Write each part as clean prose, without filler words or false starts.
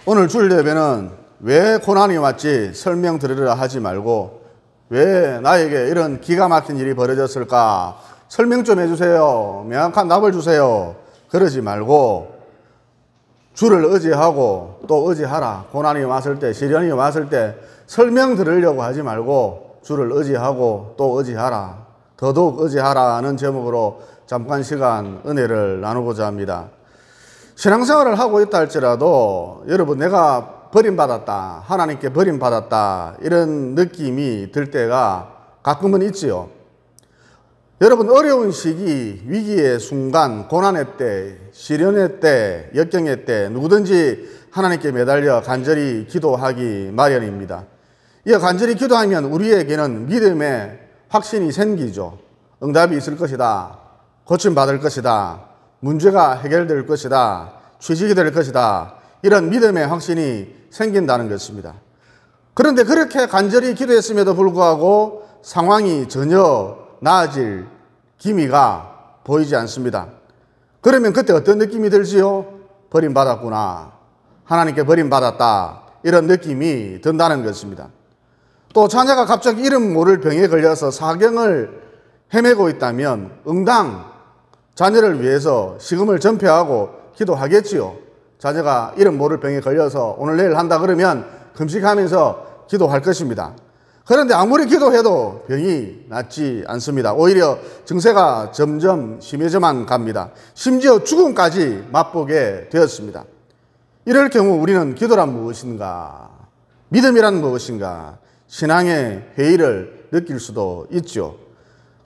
오늘 주일 예배는 왜 고난이 왔지 설명 들으려 하지 말고 왜 나에게 이런 기가 막힌 일이 벌어졌을까 설명 좀 해주세요. 명확한 답을 주세요. 그러지 말고 주를 의지하고 또 의지하라. 고난이 왔을 때, 시련이 왔을 때 설명 들으려고 하지 말고 주를 의지하고 또 의지하라. 더더욱 의지하라는 제목으로 잠깐 시간 은혜를 나누고자 합니다. 신앙생활을 하고 있다 할지라도 여러분, 내가 버림받았다, 하나님께 버림받았다, 이런 느낌이 들 때가 가끔은 있지요. 여러분, 어려운 시기, 위기의 순간, 고난의 때, 시련의 때, 역경의 때 누구든지 하나님께 매달려 간절히 기도하기 마련입니다. 이 간절히 기도하면 우리에게는 믿음의 확신이 생기죠. 응답이 있을 것이다, 고침받을 것이다, 문제가 해결될 것이다, 취직이 될 것이다, 이런 믿음의 확신이 생긴다는 것입니다. 그런데 그렇게 간절히 기도했음에도 불구하고 상황이 전혀 나아질 기미가 보이지 않습니다. 그러면 그때 어떤 느낌이 들지요? 버림받았구나, 하나님께 버림받았다, 이런 느낌이 든다는 것입니다. 또 자녀가 갑자기 이름 모를 병에 걸려서 사경을 헤매고 있다면 응당 자녀를 위해서 식음을 전폐하고 기도하겠지요. 자녀가 이름 모를 병에 걸려서 오늘 내일 한다 그러면 금식하면서 기도할 것입니다. 그런데 아무리 기도해도 병이 낫지 않습니다. 오히려 증세가 점점 심해져만 갑니다. 심지어 죽음까지 맛보게 되었습니다. 이럴 경우 우리는 기도란 무엇인가, 믿음이란 무엇인가, 신앙의 회의를 느낄 수도 있죠.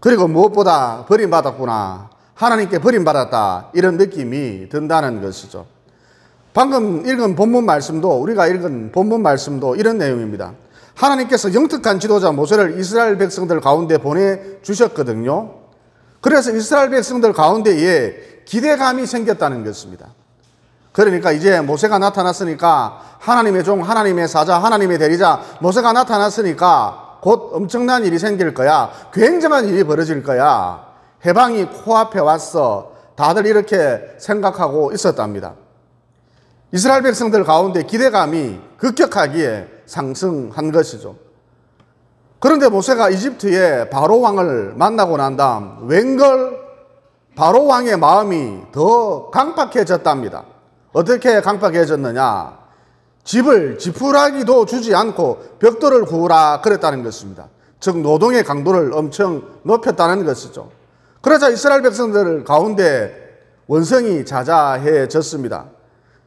그리고 무엇보다 버림받았구나, 하나님께 버림받았다, 이런 느낌이 든다는 것이죠. 방금 읽은 본문 말씀도, 우리가 읽은 본문 말씀도 이런 내용입니다. 하나님께서 영특한 지도자 모세를 이스라엘 백성들 가운데 보내주셨거든요. 그래서 이스라엘 백성들 가운데에 기대감이 생겼다는 것입니다. 그러니까 이제 모세가 나타났으니까, 하나님의 종, 하나님의 사자, 하나님의 대리자 모세가 나타났으니까 곧 엄청난 일이 생길 거야, 굉장한 일이 벌어질 거야, 해방이 코앞에 왔어, 다들 이렇게 생각하고 있었답니다. 이스라엘 백성들 가운데 기대감이 급격하게 상승한 것이죠. 그런데 모세가 이집트의 바로 왕을 만나고 난 다음 웬걸 바로 왕의 마음이 더 강팍해졌답니다. 어떻게 강팍해졌느냐? 집을 지푸라기도 주지 않고 벽돌을 구우라 그랬다는 것입니다. 즉 노동의 강도를 엄청 높였다는 것이죠. 그러자 이스라엘 백성들 가운데 원성이 자자해졌습니다.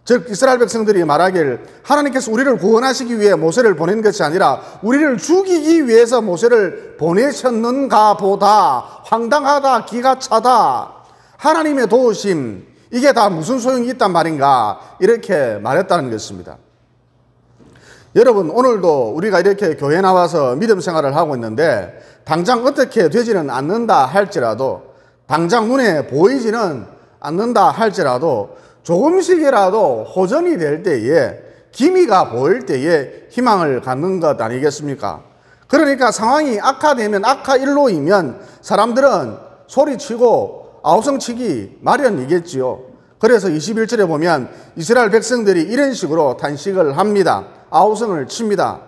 즉 이스라엘 백성들이 말하길, 하나님께서 우리를 구원하시기 위해 모세를 보낸 것이 아니라 우리를 죽이기 위해서 모세를 보내셨는가 보다, 황당하다, 기가 차다, 하나님의 도우심, 이게 다 무슨 소용이 있단 말인가, 이렇게 말했다는 것입니다. 여러분, 오늘도 우리가 이렇게 교회 나와서 믿음 생활을 하고 있는데 당장 어떻게 되지는 않는다 할지라도, 당장 눈에 보이지는 않는다 할지라도 조금씩이라도 호전이 될 때에, 기미가 보일 때에 희망을 갖는 것 아니겠습니까? 그러니까 상황이 악화되면, 악화일로이면 사람들은 소리치고 아우성치기 마련이겠지요. 그래서 21절에 보면 이스라엘 백성들이 이런 식으로 탄식을 합니다. 아우성을 칩니다.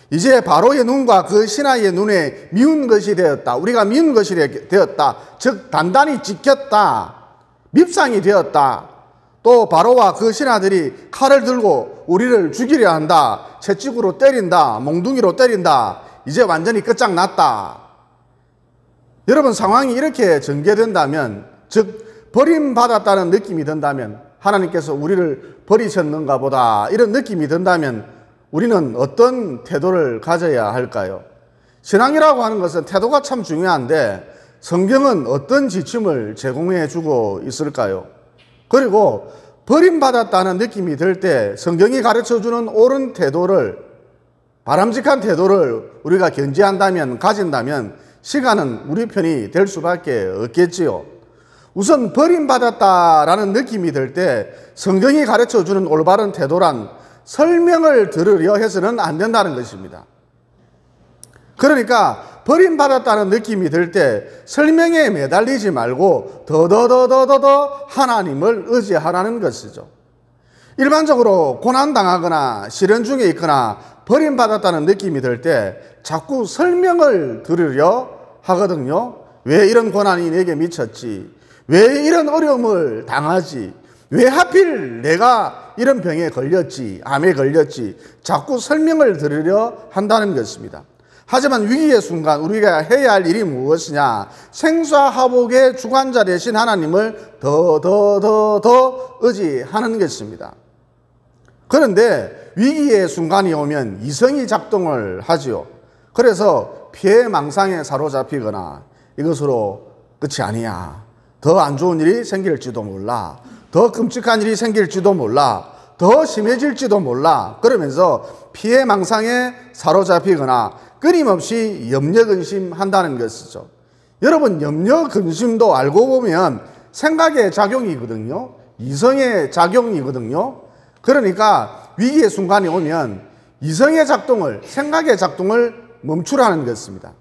이제 바로의 눈과 그 신하의 눈에 미운 것이 되었다. 우리가 미운 것이 되었다. 즉 단단히 찍혔다. 밉상이 되었다. 또 바로와 그 신하들이 칼을 들고 우리를 죽이려 한다. 채찍으로 때린다. 몽둥이로 때린다. 이제 완전히 끝장났다. 여러분, 상황이 이렇게 전개된다면, 즉 버림받았다는 느낌이 든다면, 하나님께서 우리를 버리셨는가 보다, 이런 느낌이 든다면 우리는 어떤 태도를 가져야 할까요? 신앙이라고 하는 것은 태도가 참 중요한데 성경은 어떤 지침을 제공해 주고 있을까요? 그리고 버림받았다는 느낌이 들 때 성경이 가르쳐주는 옳은 태도를, 바람직한 태도를 우리가 견지한다면, 가진다면 시간은 우리 편이 될 수밖에 없겠지요. 우선 버림받았다라는 느낌이 들 때 성경이 가르쳐주는 올바른 태도란 설명을 들으려 해서는 안 된다는 것입니다. 그러니까 버림받았다는 느낌이 들 때 설명에 매달리지 말고 더더더더더 하나님을 의지하라는 것이죠. 일반적으로 고난당하거나 시련 중에 있거나 버림받았다는 느낌이 들 때 자꾸 설명을 들으려 하거든요. 왜 이런 고난이 내게 미쳤지? 왜 이런 어려움을 당하지? 왜 하필 내가 이런 병에 걸렸지? 암에 걸렸지? 자꾸 설명을 들으려 한다는 것입니다. 하지만 위기의 순간 우리가 해야 할 일이 무엇이냐? 생사화복의 주관자 되신 하나님을 더 의지하는 것입니다. 그런데 위기의 순간이 오면 이성이 작동을 하지요. 그래서 피해망상에 사로잡히거나 이것으로 끝이 아니야. 더 안 좋은 일이 생길지도 몰라. 더 끔찍한 일이 생길지도 몰라. 더 심해질지도 몰라. 그러면서 피해망상에 사로잡히거나 끊임없이 염려근심한다는 것이죠. 여러분, 염려근심도 알고 보면 생각의 작용이거든요. 이성의 작용이거든요. 그러니까 위기의 순간이 오면 이성의 작동을, 생각의 작동을 멈추라는 것입니다.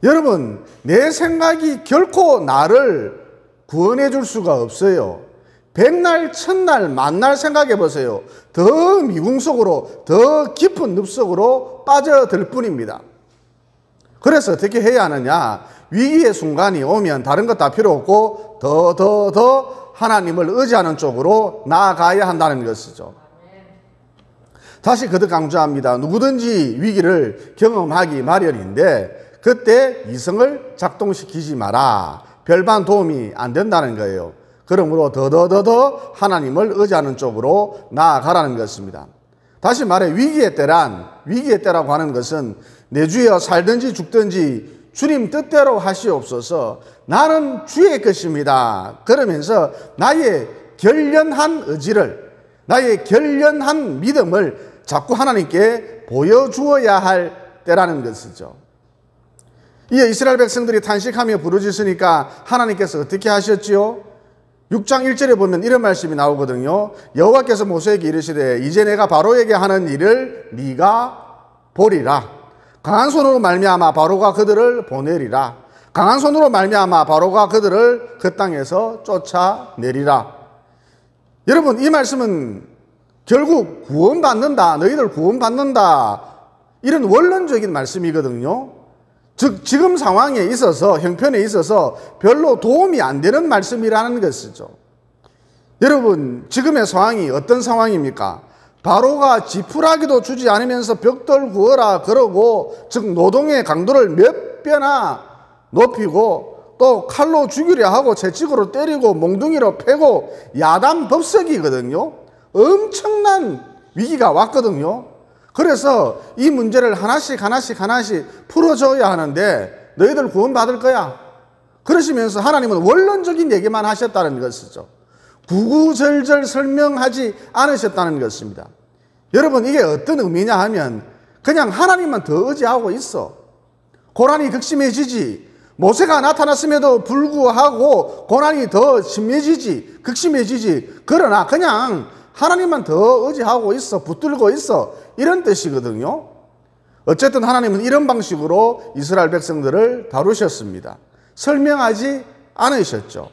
여러분, 내 생각이 결코 나를 구원해 줄 수가 없어요. 백날, 천날, 만날 생각해 보세요. 더 미궁 속으로, 더 깊은 늪 속으로 빠져들 뿐입니다. 그래서 어떻게 해야 하느냐? 위기의 순간이 오면 다른 것 다 필요 없고 더 하나님을 의지하는 쪽으로 나아가야 한다는 것이죠. 다시 거듭 강조합니다. 누구든지 위기를 경험하기 마련인데 그때 이성을 작동시키지 마라. 별반 도움이 안 된다는 거예요. 그러므로 더 하나님을 의지하는 쪽으로 나아가라는 것입니다. 다시 말해 위기의 때라고 하는 것은 내 주여 살든지 죽든지 주님 뜻대로 하시옵소서. 나는 주의 것입니다. 그러면서 나의 결연한 의지를, 나의 결연한 믿음을 자꾸 하나님께 보여주어야 할 때라는 것이죠. 이에 이스라엘 백성들이 탄식하며 부르짖으니까 하나님께서 어떻게 하셨지요? 6장 1절에 보면 이런 말씀이 나오거든요. 여호와께서 모세에게 이르시되 이제 내가 바로에게 하는 일을 네가 보리라. 강한 손으로 말미암아 바로가 그들을 보내리라. 강한 손으로 말미암아 바로가 그들을 그 땅에서 쫓아내리라. 여러분, 이 말씀은 결국 구원받는다, 너희들 구원받는다, 이런 원론적인 말씀이거든요. 즉 지금 상황에 있어서, 형편에 있어서 별로 도움이 안 되는 말씀이라는 것이죠. 여러분, 지금의 상황이 어떤 상황입니까? 바로가 지푸라기도 주지 않으면서 벽돌 구워라 그러고, 즉 노동의 강도를 몇 배나 높이고 또 칼로 죽이려 하고 채찍으로 때리고 몽둥이로 패고 야단법석이거든요. 엄청난 위기가 왔거든요. 그래서 이 문제를 하나씩 풀어줘야 하는데 너희들 구원받을 거야. 그러시면서 하나님은 원론적인 얘기만 하셨다는 것이죠. 구구절절 설명하지 않으셨다는 것입니다. 여러분, 이게 어떤 의미냐 하면 그냥 하나님만 더 의지하고 있어. 고난이 극심해지지. 모세가 나타났음에도 불구하고 고난이 더 심해지지, 극심해지지. 그러나 그냥 하나님만 더 의지하고 있어, 붙들고 있어, 이런 뜻이거든요. 어쨌든 하나님은 이런 방식으로 이스라엘 백성들을 다루셨습니다. 설명하지 않으셨죠.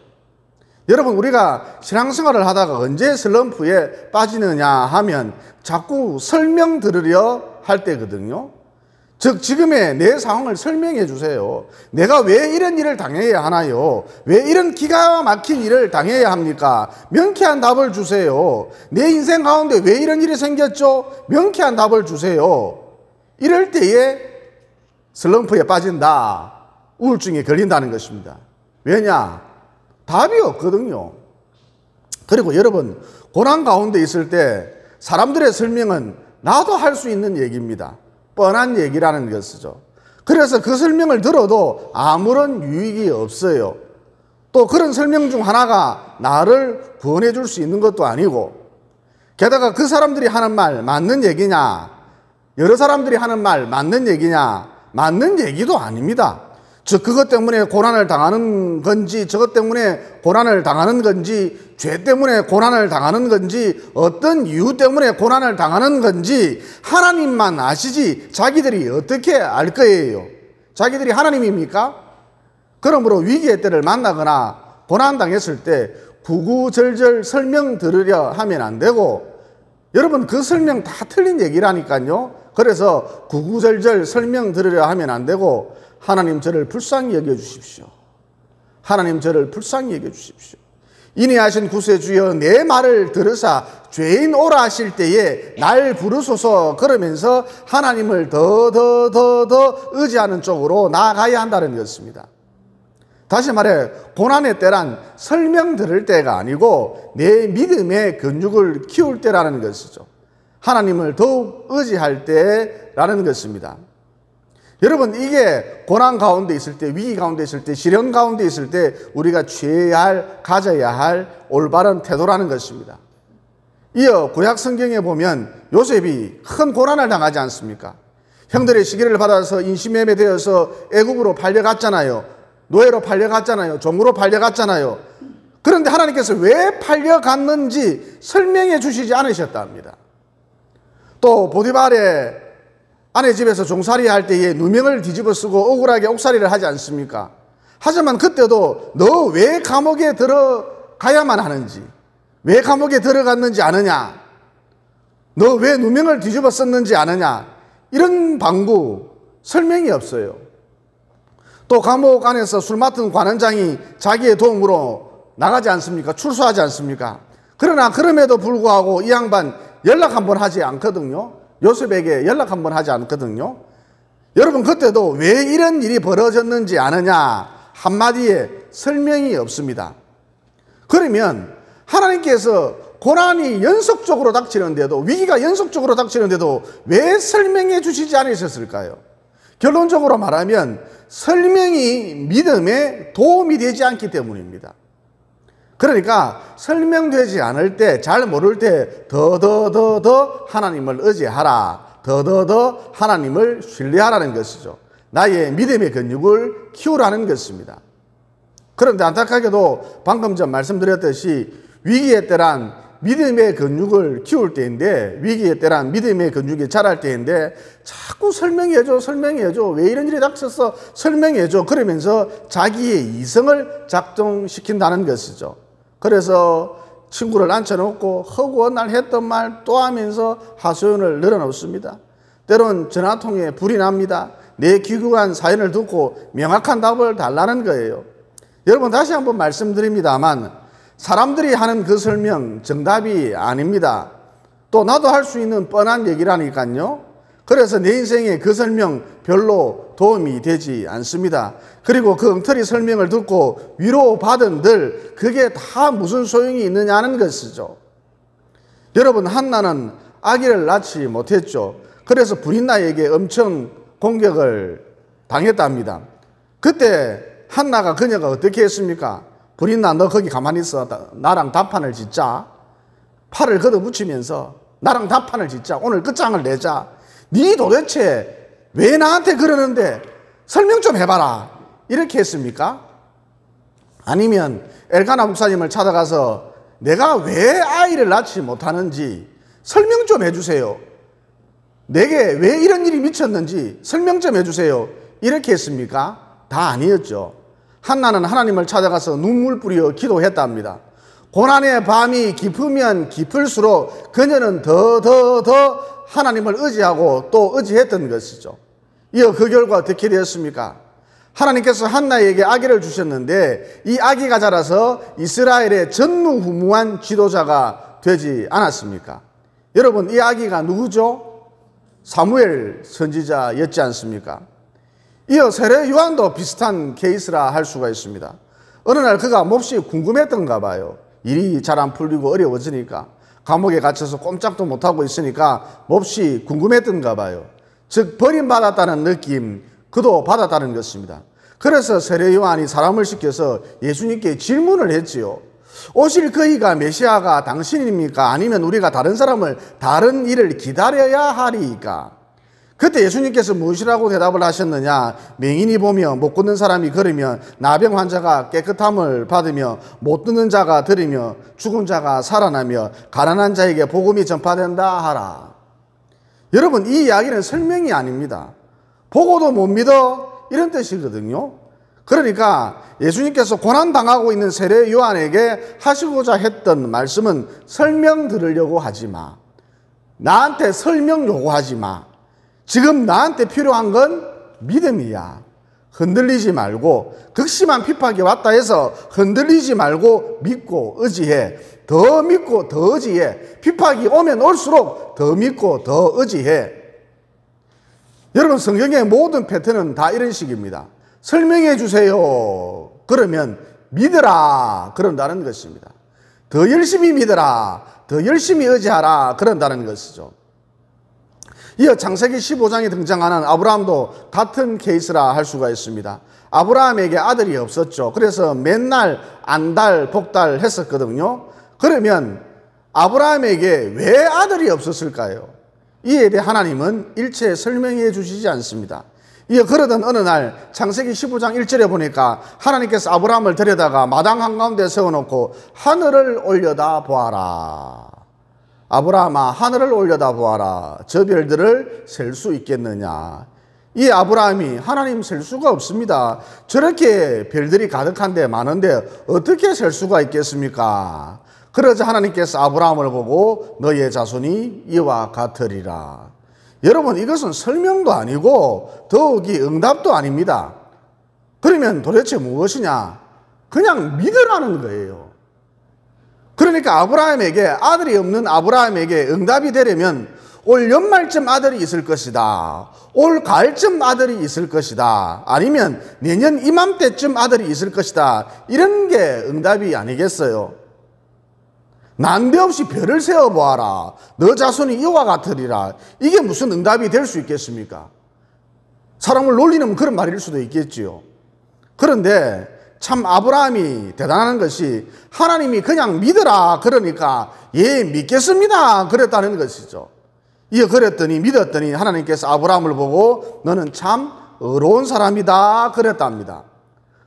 여러분, 우리가 신앙생활을 하다가 언제 슬럼프에 빠지느냐 하면 자꾸 설명 들으려 할 때거든요. 즉 지금의 내 상황을 설명해 주세요. 내가 왜 이런 일을 당해야 하나요? 왜 이런 기가 막힌 일을 당해야 합니까? 명쾌한 답을 주세요. 내 인생 가운데 왜 이런 일이 생겼죠? 명쾌한 답을 주세요. 이럴 때에 슬럼프에 빠진다, 우울증에 걸린다는 것입니다. 왜냐? 답이 없거든요. 그리고 여러분, 고난 가운데 있을 때 사람들의 설명은 나도 할 수 있는 얘기입니다. 뻔한 얘기라는 것이죠. 그래서 그 설명을 들어도 아무런 유익이 없어요. 또 그런 설명 중 하나가 나를 구원해 줄 수 있는 것도 아니고, 게다가 그 사람들이 하는 말 맞는 얘기냐, 여러 사람들이 하는 말 맞는 얘기냐, 맞는 얘기도 아닙니다. 즉 그것 때문에 고난을 당하는 건지, 저것 때문에 고난을 당하는 건지, 죄 때문에 고난을 당하는 건지, 어떤 이유 때문에 고난을 당하는 건지 하나님만 아시지 자기들이 어떻게 알 거예요? 자기들이 하나님입니까? 그러므로 위기의 때를 만나거나 고난당했을 때 구구절절 설명 들으려 하면 안 되고, 여러분 그 설명 다 틀린 얘기라니까요. 그래서 구구절절 설명 들으려 하면 안 되고, 하나님 저를 불쌍히 여겨주십시오. 하나님 저를 불쌍히 여겨주십시오. 인내하신 구세주여 내 말을 들으사 죄인 오라 하실 때에 날 부르소서, 그러면서 하나님을 더 의지하는 쪽으로 나아가야 한다는 것입니다. 다시 말해 고난의 때란 설명 들을 때가 아니고 내 믿음의 근육을 키울 때라는 것이죠. 하나님을 더욱 의지할 때라는 것입니다. 여러분 이게 고난 가운데 있을 때, 위기 가운데 있을 때, 시련 가운데 있을 때 우리가 취해야 할, 가져야 할 올바른 태도라는 것입니다. 이어 구약 성경에 보면 요셉이 큰 고난을 당하지 않습니까? 형들의 시기를 받아서 인신매매 되어서 애국으로 팔려갔잖아요. 노예로 팔려갔잖아요. 종으로 팔려갔잖아요. 그런데 하나님께서 왜 팔려갔는지 설명해 주시지 않으셨답니다. 또 보디발의 아내 집에서 종살이 할 때에 누명을 뒤집어 쓰고 억울하게 옥살이를 하지 않습니까? 하지만 그때도 너 왜 감옥에 들어가야만 하는지, 왜 감옥에 들어갔는지 아느냐, 너 왜 누명을 뒤집어 썼는지 아느냐, 이런 방구 설명이 없어요. 또 감옥 안에서 술 맡은 관원장이 자기의 도움으로 나가지 않습니까? 출소하지 않습니까? 그러나 그럼에도 불구하고 이 양반 연락 한번 하지 않거든요. 요셉에게 연락 한번 하지 않거든요. 여러분 그때도 왜 이런 일이 벌어졌는지 아느냐 한마디에 설명이 없습니다. 그러면 하나님께서 고난이 연속적으로 닥치는데도, 위기가 연속적으로 닥치는데도 왜 설명해 주시지 않으셨을까요? 결론적으로 말하면 설명이 믿음에 도움이 되지 않기 때문입니다. 그러니까 설명되지 않을 때, 잘 모를 때 더 하나님을 의지하라, 더 하나님을 신뢰하라는 것이죠. 나의 믿음의 근육을 키우라는 것입니다. 그런데 안타깝게도 방금 전 말씀드렸듯이 위기의 때란 믿음의 근육을 키울 때인데, 위기의 때란 믿음의 근육이 자랄 때인데 자꾸 설명해줘, 왜 이런 일이 닥쳤어, 설명해줘, 그러면서 자기의 이성을 작동시킨다는 것이죠. 그래서 친구를 앉혀놓고 허구한 날 했던 말 또 하면서 하소연을 늘어놓습니다. 때론 전화통에 불이 납니다. 내 귀국한 사연을 듣고 명확한 답을 달라는 거예요. 여러분 다시 한번 말씀드립니다만 사람들이 하는 그 설명 정답이 아닙니다. 또 나도 할 수 있는 뻔한 얘기라니까요. 그래서 내 인생에 그 설명 별로 도움이 되지 않습니다. 그리고 그 엉터리 설명을 듣고 위로받은들 그게 다 무슨 소용이 있느냐는 것이죠. 여러분 한나는 아기를 낳지 못했죠. 그래서 브린나에게 엄청 공격을 당했답니다. 그때 한나가 그녀가 어떻게 했습니까? 브린나 너 거기 가만히 있어. 나랑 답판을 짓자. 팔을 걷어붙이면서 나랑 답판을 짓자. 오늘 끝장을 내자. 네 도대체 왜 나한테 그러는데 설명 좀 해봐라. 이렇게 했습니까? 아니면 엘가나 목사님을 찾아가서 내가 왜 아이를 낳지 못하는지 설명 좀 해주세요. 내게 왜 이런 일이 미쳤는지 설명 좀 해주세요. 이렇게 했습니까? 다 아니었죠. 한나는 하나님을 찾아가서 눈물 뿌려 기도했답니다. 고난의 밤이 깊으면 깊을수록 그녀는 더 하나님을 의지하고 또 의지했던 것이죠. 이어 그 결과 어떻게 되었습니까? 하나님께서 한나에게 아기를 주셨는데 이 아기가 자라서 이스라엘의 전무후무한 지도자가 되지 않았습니까? 여러분 이 아기가 누구죠? 사무엘 선지자였지 않습니까? 이어 세례 요한도 비슷한 케이스라 할 수가 있습니다. 어느 날 그가 몹시 궁금했던가 봐요. 일이 잘 안 풀리고 어려워지니까, 감옥에 갇혀서 꼼짝도 못하고 있으니까 몹시 궁금했던가 봐요. 즉 버림받았다는 느낌, 그도 받았다는 것입니다. 그래서 세례 요한이 사람을 시켜서 예수님께 질문을 했지요. 오실 그이가 메시아가 당신입니까? 아니면 우리가 다른 사람을, 다른 일을 기다려야 하리이까? 그때 예수님께서 무엇이라고 대답을 하셨느냐? 맹인이 보며 못 걷는 사람이 걸으며 나병 환자가 깨끗함을 받으며 못 듣는 자가 들으며 죽은 자가 살아나며 가난한 자에게 복음이 전파된다 하라. 여러분 이 이야기는 설명이 아닙니다. 보고도 못 믿어 이런 뜻이거든요. 그러니까 예수님께서 고난당하고 있는 세례 요한에게 하시고자 했던 말씀은 설명 들으려고 하지 마. 나한테 설명 요구하지 마. 지금 나한테 필요한 건 믿음이야. 흔들리지 말고, 극심한 핍박이 왔다 해서 흔들리지 말고 믿고 의지해. 더 믿고 더 의지해. 핍박이 오면 올수록 더 믿고 더 의지해. 여러분, 성경의 모든 패턴은 다 이런 식입니다. 설명해 주세요. 그러면 믿으라. 그런다는 것입니다. 더 열심히 믿으라. 더 열심히 의지하라. 그런다는 것이죠. 이어 창세기 15장에 등장하는 아브라함도 같은 케이스라 할 수가 있습니다. 아브라함에게 아들이 없었죠. 그래서 맨날 안달, 복달 했었거든요. 그러면 아브라함에게 왜 아들이 없었을까요? 이에 대해 하나님은 일체 설명해 주시지 않습니다. 이어 그러던 어느 날 창세기 15장 1절에 보니까 하나님께서 아브라함을 데려다가 마당 한가운데 세워놓고 하늘을 올려다 보아라. 아브라함아, 하늘을 올려다 보아라. 저 별들을 셀 수 있겠느냐. 이 아브라함이 하나님 셀 수가 없습니다. 저렇게 별들이 가득한데 많은데 어떻게 셀 수가 있겠습니까? 그러자 하나님께서 아브라함을 보고 너의 자손이 이와 같으리라. 여러분, 이것은 설명도 아니고 더욱이 응답도 아닙니다. 그러면 도대체 무엇이냐? 그냥 믿으라는 거예요. 그러니까 아브라함에게, 아들이 없는 아브라함에게 응답이 되려면 올 연말쯤 아들이 있을 것이다. 올 가을쯤 아들이 있을 것이다. 아니면 내년 이맘때쯤 아들이 있을 것이다. 이런 게 응답이 아니겠어요? 난데없이 별을 세어보아라. 너 자손이 이와 같으리라. 이게 무슨 응답이 될 수 있겠습니까? 사람을 놀리는 그런 말일 수도 있겠지요. 그런데 참 아브라함이 대단한 것이 하나님이 그냥 믿으라 그러니까 예, 믿겠습니다 그랬다는 것이죠. 이어 그랬더니 믿었더니 하나님께서 아브라함을 보고 너는 참 의로운 사람이다 그랬답니다.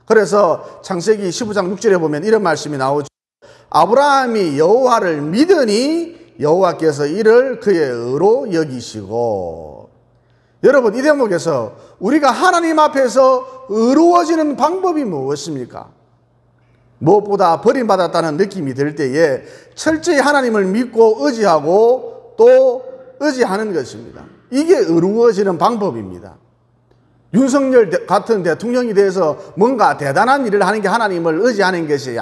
그래서 창세기 15장 6절에 보면 이런 말씀이 나오죠. 아브라함이 여호와를 믿으니 여호와께서 이를 그의 의로 여기시고. 여러분, 이 대목에서 우리가 하나님 앞에서 의로워지는 방법이 무엇입니까? 무엇보다 버림받았다는 느낌이 들 때에 철저히 하나님을 믿고 의지하고 또 의지하는 것입니다. 이게 의로워지는 방법입니다. 윤석열 같은 대통령이 대해서 뭔가 대단한 일을 하는 게 하나님을 의지하는 것이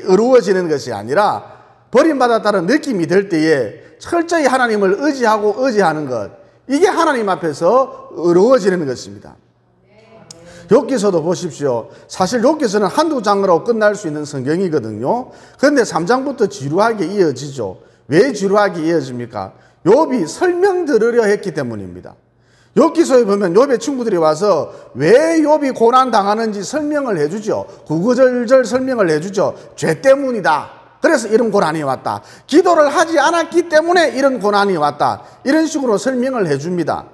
의로워지는 것이 아니라 버림받았다는 느낌이 들 때에 철저히 하나님을 의지하고 의지하는 것, 이게 하나님 앞에서 의로워지는 것입니다. 욥기서도 보십시오. 사실 욥기서는 한두 장으로 끝날 수 있는 성경이거든요. 그런데 3장부터 지루하게 이어지죠. 왜 지루하게 이어집니까? 욥이 설명 들으려 했기 때문입니다. 욥기서에 보면 욥의 친구들이 와서 왜 욥이 고난당하는지 설명을 해주죠. 구구절절 설명을 해주죠. 죄 때문이다. 그래서 이런 고난이 왔다. 기도를 하지 않았기 때문에 이런 고난이 왔다. 이런 식으로 설명을 해줍니다.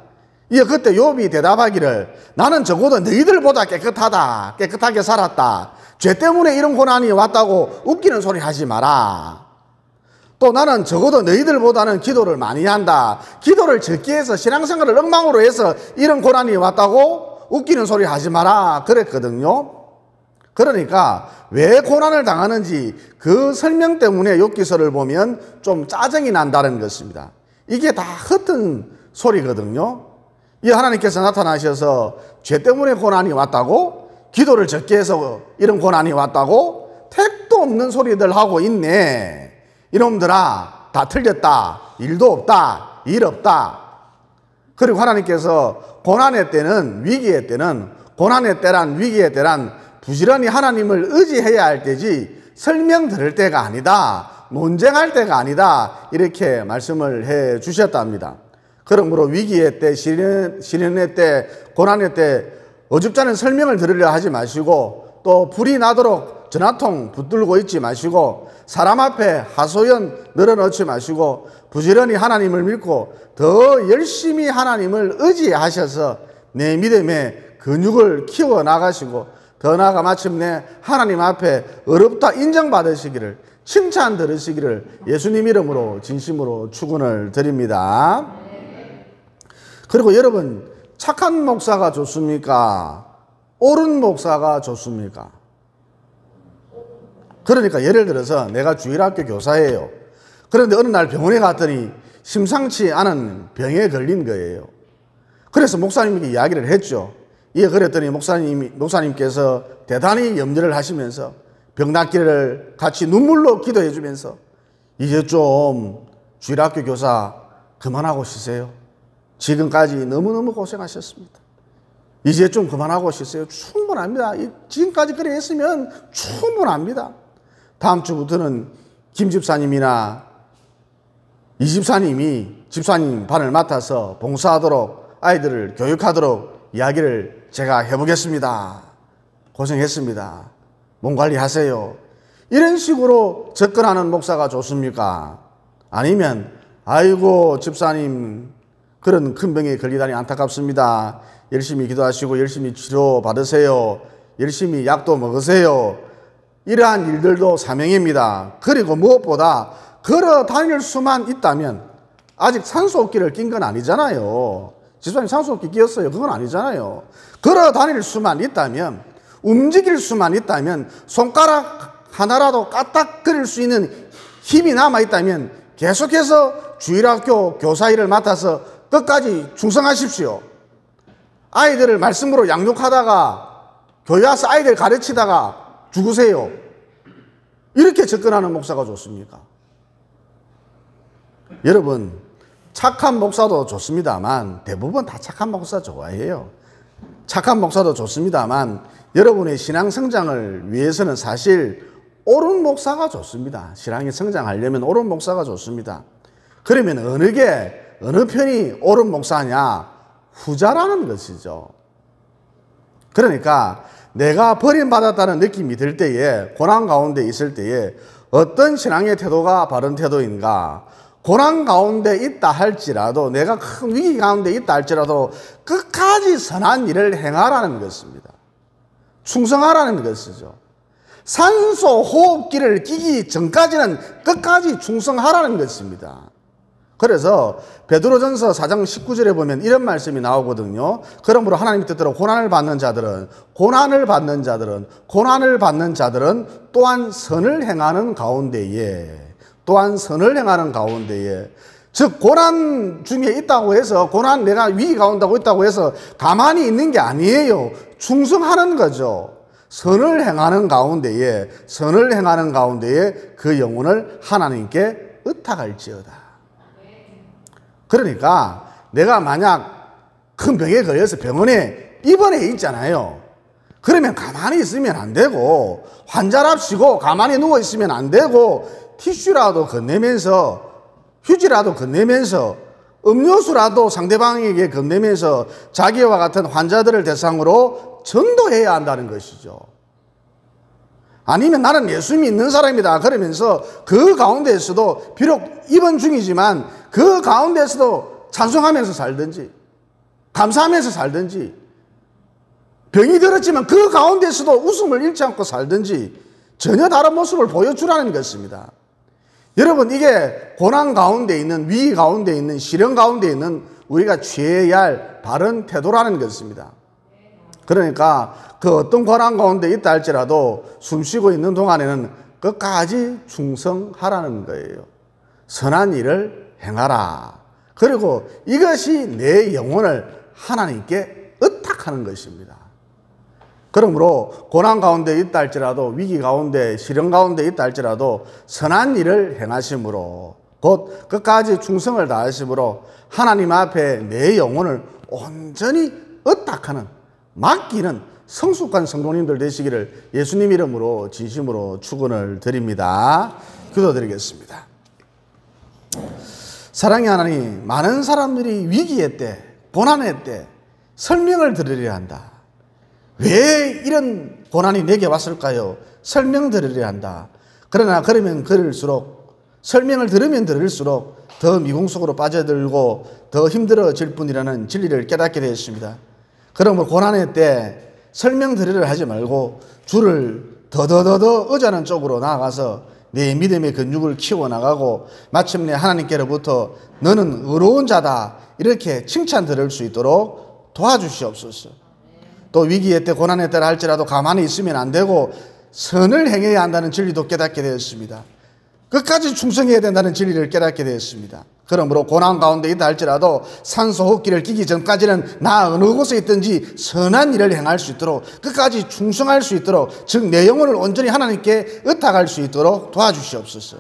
이어 그때 욥이 대답하기를 나는 적어도 너희들보다 깨끗하게 살았다. 죄 때문에 이런 고난이 왔다고 웃기는 소리 하지 마라. 또 나는 적어도 너희들보다는 기도를 많이 한다. 기도를 적게 해서 신앙생활을 엉망으로 해서 이런 고난이 왔다고 웃기는 소리 하지 마라 그랬거든요. 그러니까 왜 고난을 당하는지 그 설명 때문에 욥기서를 보면 좀 짜증이 난다는 것입니다. 이게 다 흩은 소리거든요. 이 하나님께서 나타나셔서 죄 때문에 고난이 왔다고, 기도를 적게 해서 이런 고난이 왔다고 택도 없는 소리들 하고 있네. 이놈들아, 다 틀렸다. 일도 없다. 일 없다. 그리고 하나님께서 고난의 때는, 위기의 때는, 고난의 때란, 위기의 때란 부지런히 하나님을 의지해야 할 때지 설명 들을 때가 아니다. 논쟁할 때가 아니다. 이렇게 말씀을 해 주셨답니다. 그러므로 위기의 때, 시련의 때, 고난의 때 어줍지 않은 설명을 들으려 하지 마시고, 또 불이 나도록 전화통 붙들고 있지 마시고, 사람 앞에 하소연 늘어놓지 마시고, 부지런히 하나님을 믿고 더 열심히 하나님을 의지하셔서 내 믿음의 근육을 키워나가시고, 더 나아가 마침내 하나님 앞에 어렵다 인정받으시기를, 칭찬 들으시기를 예수님 이름으로 진심으로 축원을 드립니다. 그리고 여러분, 착한 목사가 좋습니까? 옳은 목사가 좋습니까? 그러니까 예를 들어서 내가 주일학교 교사예요. 그런데 어느 날 병원에 갔더니 심상치 않은 병에 걸린 거예요. 그래서 목사님에게 이야기를 했죠. 예, 그랬더니 목사님께서 대단히 염려를 하시면서 병 낫기를 같이 눈물로 기도해 주면서 이제 좀 주일학교 교사 그만하고 쉬세요. 지금까지 너무너무 고생하셨습니다. 이제 좀 그만하고 쉬세요. 충분합니다. 지금까지 그래 했으면 충분합니다. 다음 주부터는 김 집사님이나 이 집사님이 집사님 반을 맡아서 봉사하도록 아이들을 교육하도록 이야기를 제가 해보겠습니다. 고생했습니다. 몸 관리하세요. 이런 식으로 접근하는 목사가 좋습니까? 아니면 아이고 집사님 그런 큰 병에 걸리다니 안타깝습니다. 열심히 기도하시고 열심히 치료 받으세요. 열심히 약도 먹으세요. 이러한 일들도 사명입니다. 그리고 무엇보다 걸어 다닐 수만 있다면 아직 산소호흡기를 낀 건 아니잖아요. 집사님 산소호흡기 끼었어요. 그건 아니잖아요. 걸어 다닐 수만 있다면 움직일 수만 있다면 손가락 하나라도 까딱거릴 수 있는 힘이 남아있다면 계속해서 주일학교 교사 일을 맡아서 끝까지 충성하십시오. 아이들을 말씀으로 양육하다가 교회 와서 아이들 가르치다가 죽으세요. 이렇게 접근하는 목사가 좋습니까? 여러분 착한 목사도 좋습니다만 대부분 다 착한 목사 좋아해요. 착한 목사도 좋습니다만 여러분의 신앙 성장을 위해서는 사실 옳은 목사가 좋습니다. 신앙이 성장하려면 옳은 목사가 좋습니다. 그러면 어느 편이 옳은 목사냐? 후자라는 것이죠. 그러니까 내가 버림받았다는 느낌이 들 때에 고난 가운데 있을 때에 어떤 신앙의 태도가 바른 태도인가? 고난 가운데 있다 할지라도 내가 큰 위기 가운데 있다 할지라도 끝까지 선한 일을 행하라는 것입니다. 충성하라는 것이죠. 산소 호흡기를 끼기 전까지는 끝까지 충성하라는 것입니다. 그래서 베드로전서 4장 19절에 보면 이런 말씀이 나오거든요. 그러므로 하나님 뜻대로 고난을 받는 자들은 또한 선을 행하는 가운데에 즉 고난 중에 있다고 해서 내가 위기 가운데 있다고 해서 가만히 있는 게 아니에요. 충성하는 거죠. 선을 행하는 가운데에 그 영혼을 하나님께 의탁할지어다. 그러니까 내가 만약 큰 병에 걸려서 병원에 입원해 있잖아요. 그러면 가만히 있으면 안 되고 환자랍시고 가만히 누워 있으면 안 되고 티슈라도 건네면서 휴지라도 건네면서 음료수라도 상대방에게 건네면서 자기와 같은 환자들을 대상으로 전도해야 한다는 것이죠. 아니면 나는 예수 믿는 사람이다 그러면서 그 가운데에서도 비록 입원 중이지만 그 가운데에서도 찬송하면서 살든지 감사하면서 살든지 병이 들었지만 그 가운데에서도 웃음을 잃지 않고 살든지 전혀 다른 모습을 보여주라는 것입니다. 여러분 이게 고난 가운데 있는 위기 가운데 있는 시련 가운데 있는 우리가 취해야 할 바른 태도라는 것입니다. 그러니까 그 어떤 고난 가운데 있다 할지라도 숨쉬고 있는 동안에는 끝까지 충성하라는 거예요. 선한 일을 행하라. 그리고 이것이 내 영혼을 하나님께 의탁하는 것입니다. 그러므로 고난 가운데 있다 할지라도 위기 가운데 시련 가운데 있다 할지라도 선한 일을 행하심으로 곧 끝까지 충성을 다하심으로 하나님 앞에 내 영혼을 온전히 의탁하는 맡기는 성숙한 성도님들 되시기를 예수님 이름으로 진심으로 축원을 드립니다. 기도드리겠습니다. 사랑의 하나님, 많은 사람들이 위기의 때, 고난의 때 설명을 들으려 한다. 왜 이런 고난이 내게 왔을까요? 설명드리려 한다. 그러면 설명을 들으면 들을수록 더 미궁 속으로 빠져들고 더 힘들어질 뿐이라는 진리를 깨닫게 되었습니다. 그러면 고난의 때 설명드리려 하지 말고 주를 더더더더 의지하는 쪽으로 나아가서 내 믿음의 근육을 키워나가고 마침내 하나님께로부터 너는 의로운 자다 이렇게 칭찬 들을 수 있도록 도와주시옵소서. 또 위기의 때 고난의 때라 할지라도 가만히 있으면 안 되고 선을 행해야 한다는 진리도 깨닫게 되었습니다. 끝까지 충성해야 된다는 진리를 깨닫게 되었습니다. 그러므로 고난 가운데 있다 할지라도 산소호흡기를 끼기 전까지는 나 어느 곳에 있든지 선한 일을 행할 수 있도록 끝까지 충성할 수 있도록 즉 내 영혼을 온전히 하나님께 의탁할 수 있도록 도와주시옵소서.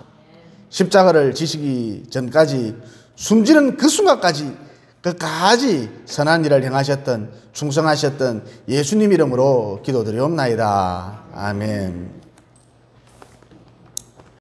십자가를 지시기 전까지 숨지는 그 순간까지 끝까지 선한 일을 행하셨던 충성하셨던 예수님 이름으로 기도드리옵나이다. 아멘.